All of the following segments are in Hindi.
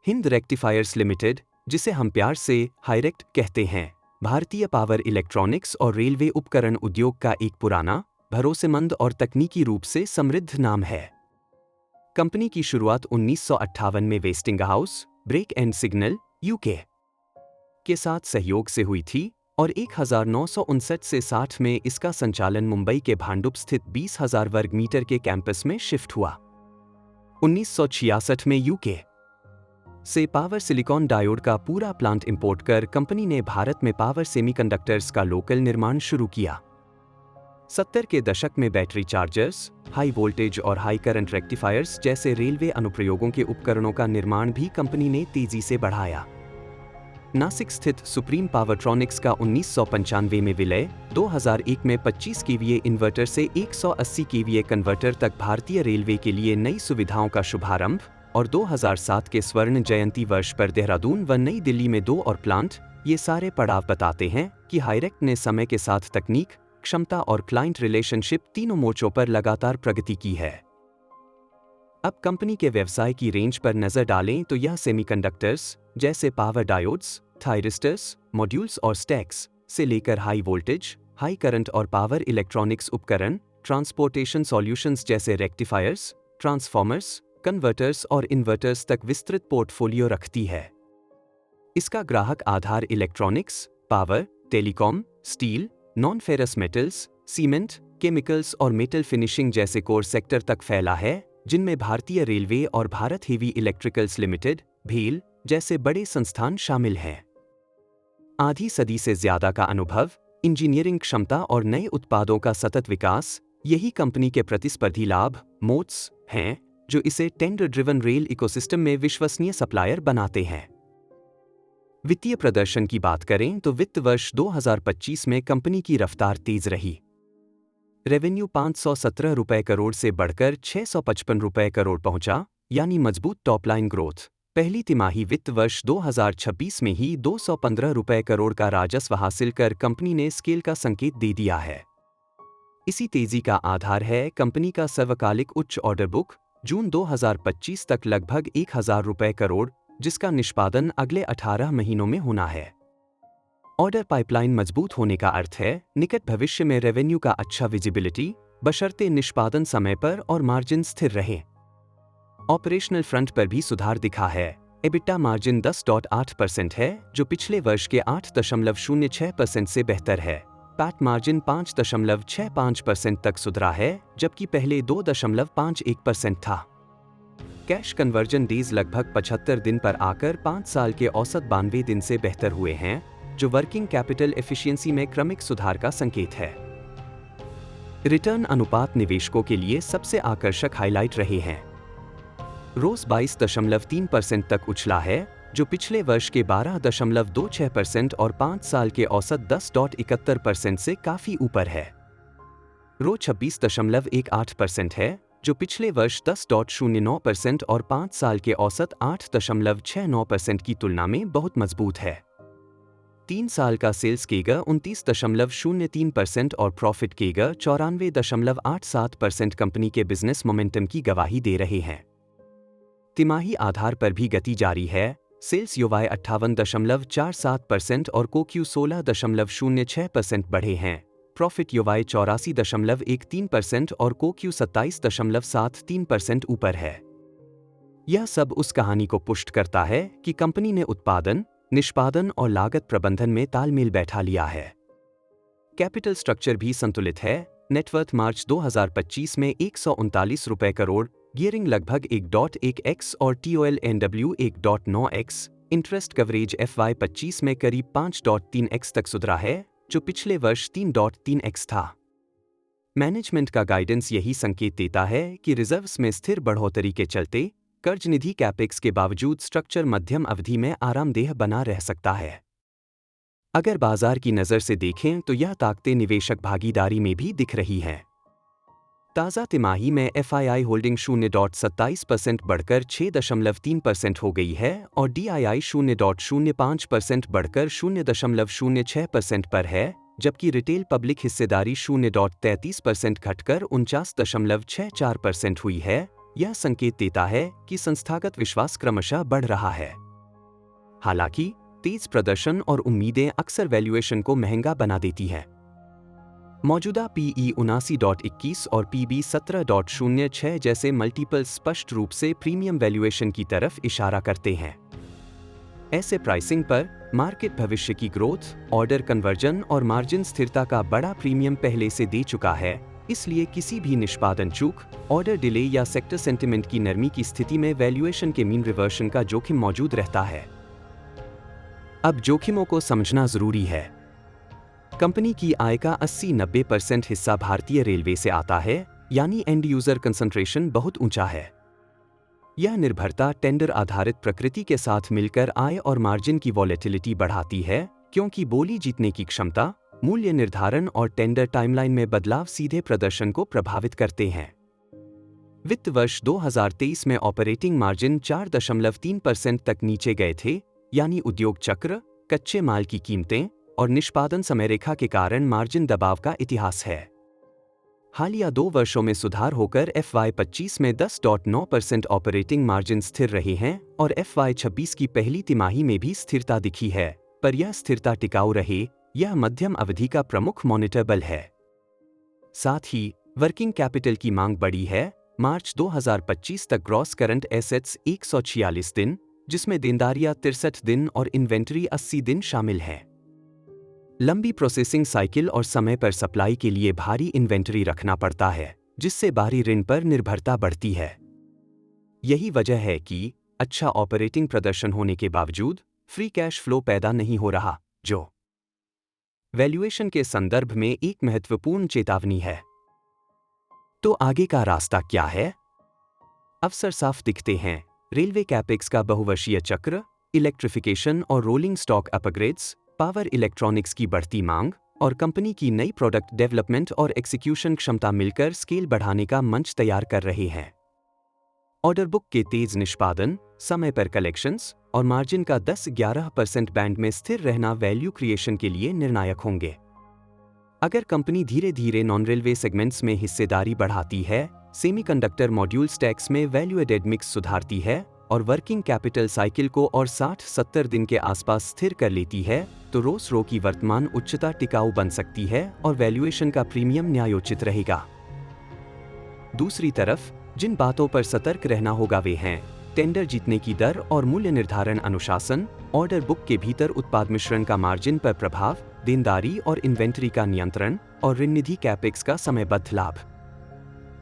हिंद रेक्टिफायर्स लिमिटेड, जिसे हम प्यार से हाईरेक्ट कहते हैं, भारतीय पावर इलेक्ट्रॉनिक्स और रेलवे उपकरण उद्योग का एक पुराना, भरोसेमंद और तकनीकी रूप से समृद्ध नाम है। कंपनी की शुरुआत 1958 में Westinghouse brake and signal UK के साथ सहयोग से हुई थी और 1959 से 60 में इसका संचालन मुंबई के भांडुप स्थित 20,000 वर्ग मीटर के कैंपस में शिफ्ट हुआ। 1966 में यूके से पावर सिलिकॉन डायोड का पूरा प्लांट इंपोर्ट कर कंपनी ने भारत में पावर सेमीकंडक्टर्स का लोकल निर्माण शुरू किया। 70 के दशक में बैटरी चार्जर्स, हाई वोल्टेज और हाई करंट रेक्टिफायर्स जैसे रेलवे अनुप्रयोगों के उपकरणों का निर्माण भी कंपनी ने तेजी से बढ़ाया। नासिक स्थित सुप्रीम पावरट्रॉनिक्स का 1995 में विलय, 2001 में 25 केवीए इन्वर्टर से 180 केवीए कन्वर्टर तक भारतीय रेलवे के लिए नई सुविधाओं का शुभारंभ और 2007 के स्वर्ण जयंती वर्ष पर देहरादून व नई दिल्ली में 2 और प्लांट, ये सारे पड़ाव बताते हैं कि हाईरेक्ट ने समय के साथ तकनीक, क्षमता और क्लाइंट रिलेशनशिप तीनों मोर्चों पर लगातार प्रगति की है। अब कंपनी के व्यवसाय की रेंज पर नजर डालें तो यह सेमीकंडक्टर्स जैसे पावर डायोड्स, थायरिस्टर्स, मॉड्यूल्स और स्टैक्स से लेकर हाई वोल्टेज, हाई करंट और पावर इलेक्ट्रॉनिक्स उपकरण, ट्रांसपोर्टेशन सॉल्यूशंस जैसे रेक्टिफायर्स, ट्रांसफॉर्मर्स, कन्वर्टर्स और इन्वर्टर्स तक विस्तृत पोर्टफोलियो रखती है। इसका ग्राहक आधार electronics, power, telecom, steel, non ferrous metals, cement, chemicals और मेटल फिनिशिंग जैसे कोर सेक्टर तक फैला है, जिनमें भारतीय रेलवे और भारत हेवी इलेक्ट्रिकल्स लिमिटेड, भेल जैसे बड़े संस्थान शामिल हैं। आधी सदी से ज्यादा का अनुभव, इंजीनियरिंग क्षमता और नए उत्पादों का सतत विकास, यही कंपनी के प्रतिस्पर्धी लाभ, मोट्स हैं, जो इसे टेंडर ड्रिवन रेल इकोसिस्टम में विश्वसनीय सप्लायर बनाते हैं। वित्तीय प्रदर्शन की बात करें तो वित्त वर्ष 2025 में कंपनी की रफ्तार तेज रही। रेवेन्यू 517 रुपए करोड़ से बढ़कर 655 रुपए करोड़ पहुंचा, यानी मजबूत टॉपलाइन ग्रोथ। पहली तिमाही वित्त वर्ष 2026 में ही 215 रुपए करोड़ का राजस्व हासिल कर कंपनी ने स्केल का संकेत दे दिया है। इसी तेजी का आधार है कंपनी का सर्वकालिक उच्च ऑर्डर बुक, जून 2025 तक लगभग 1000 रुपए करोड़, जिसका निष्पादन अगले 18 महीनों में होना है। ऑर्डर पाइपलाइन मजबूत होने का अर्थ है निकट भविष्य में रेवेन्यू का अच्छा विजिबिलिटी, बशर्ते निष्पादन समय पर और मार्जिन स्थिर रहे। ऑपरेशनल फ्रंट पर भी सुधार दिखा है। एबिटा मार्जिन 10.8% है, जो पिछले वर्ष के 8.06% से बेहतर है। पैट मार्जिन 5.65% तक सुधरा है, जबकि पहले 2.51% था। कैश कन्वर्जन डेज लगभग 75 दिन पर आकर 5 साल के औसत 92 दिन से बेहतर हुए हैं, जो वर्किंग कैपिटल एफिशिएंसी में क्रमिक सुधार का संकेत है। रिटर्न अनुपात निवेशकों के लिए सबसे आकर्षक हाइलाइट रहे हैं। रोज 22.3% तक उछला है, जो पिछले वर्ष के 12.26% और 5 साल के औसत 10.71% से काफी ऊपर है। रो 26.18% है, जो पिछले वर्ष 10.09% और 5 साल के औसत 8.69% की तुलना में बहुत मजबूत है। 3 साल का सेल्स केगर 29.03% और प्रॉफिट केगर 94.87% कंपनी के बिजनेस मोमेंटम की गवाही दे रहे हैं। तिमाही आधार पर भी गति जारी है। सेल्स युवाई 58.47% और कोक्यू 16.06% बढ़े हैं। प्रॉफिट युवाई 84.13% और कोक्यू 27.73% ऊपर है। यह सब उस कहानी को पुष्ट करता है कि कंपनी ने उत्पादन, निष्पादन और लागत प्रबंधन में तालमेल बैठा लिया है। कैपिटल स्ट्रक्चर भी संतुलित है। नेटवर्थ मार्च 2025 में 139 रुपए करोड़, गियरिंग लगभग 1.1x और TOLNW 1.9x, interest coverage FY25 में करीब 5.3x तक सुधरा है, जो पिछले वर्ष 3.3x था। मैनेजमेंट का गाइडेंस यही संकेत देता है कि रिजर्व्स में स्थिर बढ़ोतरी के चलते कर्ज निधि कैपेक्स के बावजूद स्ट्रक्चर मध्यम अवधि में आरामदेह बना रह सकता है। अगर बाजार की नज़र से देखें तो यह ताकतें निवेशक भागीदारी में भी दिख रही हैं। ताज़ा तिमाही में FII होल्डिंग 0.27% बढ़कर 6.3% हो गई है और DII 0.05% बढ़कर 0.06% पर है, जबकि रिटेल पब्लिक हिस्सेदारी 0.33% घटकर 49.64% हुई है, यह संकेत देता है कि संस्थागत विश्वास क्रमशः बढ़ रहा है। हालांकि तेज प्रदर्शन और उम्मीदें अक्सर वैल्यूएशन को महंगा बना देती हैं। मौजूदा PE 79.21 और PB 17.06 जैसे मल्टीपल स्पष्ट रूप से प्रीमियम वैल्यूएशन की तरफ इशारा करते हैं। ऐसे प्राइसिंग पर मार्केट भविष्य की ग्रोथ, ऑर्डर कन्वर्जन और मार्जिन स्थिरता का बड़ा प्रीमियम पहले से दे चुका है, इसलिए किसी भी निष्पादन चूक, ऑर्डर डिले या सेक्टर सेंटिमेंट की नरमी की स्थिति में वैल्यूएशन के मीन रिवर्शन का जोखिम मौजूद रहता है। अब जोखिमों को समझना जरूरी है। कंपनी की आय का 80-90% हिस्सा भारतीय रेलवे से आता है, यानी एंड यूजर कंसंट्रेशन बहुत ऊंचा है। यह निर्भरता टेंडर आधारित प्रकृति के साथ मिलकर आय और मार्जिन की वॉलेटिलिटी बढ़ाती है, क्योंकि बोली जीतने की क्षमता, मूल्य निर्धारण और टेंडर टाइमलाइन में बदलाव सीधे प्रदर्शन को प्रभावित करते हैं। वित्त वर्ष 2023 में ऑपरेटिंग मार्जिन 4.3% तक नीचे गए थे, यानी उद्योग चक्र, कच्चे माल की कीमतें और निष्पादन समय रेखा के कारण मार्जिन दबाव का इतिहास है। हालिया 2 वर्षों में सुधार होकर FY25 में 10.9% ऑपरेटिंग मार्जिन स्थिर रहे हैं और FY26 की पहली तिमाही में भी स्थिरता दिखी है, पर यह स्थिरता टिकाऊ रहे, यह मध्यम अवधि का प्रमुख मॉनिटरेबल है। साथ ही वर्किंग कैपिटल की मांग बढ़ी है। मार्च 2025 तक ग्रॉस करंट एसेट्स 146 दिन, जिसमें देनदारियां 63 दिन और इन्वेंटरी 80 दिन शामिल है। लंबी प्रोसेसिंग साइकिल और समय पर सप्लाई के लिए भारी इन्वेंटरी रखना पड़ता है, जिससे बाहरी ऋण पर निर्भरता बढ़ती है। यही वजह है कि अच्छा ऑपरेटिंग प्रदर्शन होने के बावजूद फ्री कैश फ्लो पैदा नहीं हो रहा, जो वैल्यूएशन के संदर्भ में एक महत्वपूर्ण चेतावनी है। तो आगे का रास्ता क्या है? अवसर साफ दिखते हैं। रेलवे कैपेक्स का बहुवर्षीय चक्र, इलेक्ट्रिफिकेशन और rolling stock upgrades, power electronics की बढ़ती मांग और कंपनी की नई प्रोडक्ट डेवलपमेंट और एक्सिक्यूशन क्षमता मिलकर स्केल बढ़ाने का मंच तैयार कर रहे हैं। ऑर्डर बुक के तेज निष्पादन, समय पर कलेक्शंस और मार्जिन का 10-11% बैंड में स्थिर रहना वैल्यू क्रिएशन के लिए निर्णायक होंगे। अगर कंपनी धीरे धीरे नॉन रेलवे सेगमेंट्स में हिस्सेदारी बढ़ाती है, सेमीकंडक्टर मॉड्यूल स्टैक्स में वैल्यू एडेड मिक्स सुधारती है और वर्किंग कैपिटल साइकिल को और 60-70 दिन के आसपास स्थिर कर लेती है, तो रोस रो की वर्तमान उच्चता टिकाऊ बन सकती है और वैल्यूएशन का प्रीमियम न्यायोचित रहेगा। दूसरी तरफ जिन बातों पर सतर्क रहना होगा वे हैं टेंडर जीतने की दर और मूल्य निर्धारण अनुशासन, ऑर्डर बुक के भीतर उत्पाद मिश्रण का मार्जिन पर प्रभाव, देनदारी और इन्वेंटरी का नियंत्रण और ऋण निधि कैपेक्स का समयबद्ध लाभ।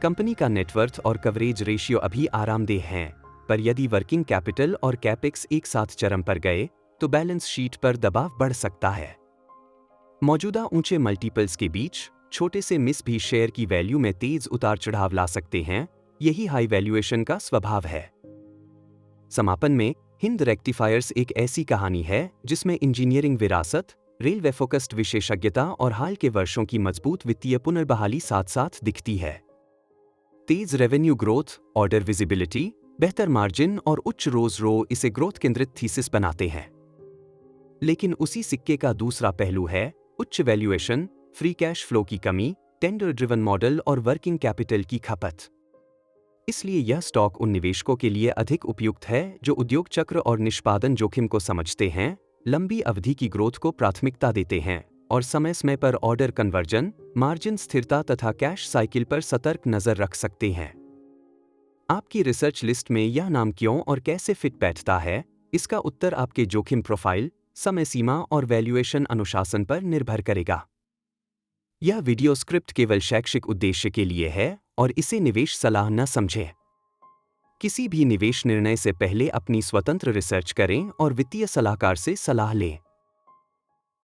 कंपनी का नेटवर्थ और कवरेज रेशियो अभी आरामदेह हैं, पर यदि वर्किंग कैपिटल और कैपेक्स एक साथ चरम पर गए तो बैलेंस शीट पर दबाव बढ़ सकता है। मौजूदा ऊंचे मल्टीपल्स के बीच छोटे से मिस भी शेयर की वैल्यू में तेज उतार चढ़ाव ला सकते हैं। यही हाई वैल्यूएशन का स्वभाव है। समापन में हिंद रेक्टिफायर्स एक ऐसी कहानी है जिसमें इंजीनियरिंग विरासत, रेलवे फोकस्ड विशेषज्ञता और हाल के वर्षों की मजबूत वित्तीय पुनर्बहाली साथ साथ दिखती है। तेज रेवेन्यू ग्रोथ, ऑर्डर विजिबिलिटी, बेहतर मार्जिन और उच्च रोज रो इसे ग्रोथ केंद्रित थीसिस बनाते हैं। लेकिन उसी सिक्के का दूसरा पहलू है उच्च वैल्यूएशन, फ्री कैश फ्लो की कमी, टेंडर ड्रिवन मॉडल और वर्किंग कैपिटल की खपत। इसलिए यह स्टॉक उन निवेशकों के लिए अधिक उपयुक्त है जो उद्योग चक्र और निष्पादन जोखिम को समझते हैं, लंबी अवधि की ग्रोथ को प्राथमिकता देते हैं और समय समय पर ऑर्डर कन्वर्जन, मार्जिन स्थिरता तथा कैश साइकिल पर सतर्क नजर रख सकते हैं। आपकी रिसर्च लिस्ट में यह नाम क्यों और कैसे फिट बैठता है, इसका उत्तर आपके जोखिम प्रोफाइल, समय सीमा और वैल्यूएशन अनुशासन पर निर्भर करेगा। यह वीडियो स्क्रिप्ट केवल शैक्षिक उद्देश्य के लिए है और इसे निवेश सलाह न समझें। किसी भी निवेश निर्णय से पहले अपनी स्वतंत्र रिसर्च करें और वित्तीय सलाहकार से सलाह लें।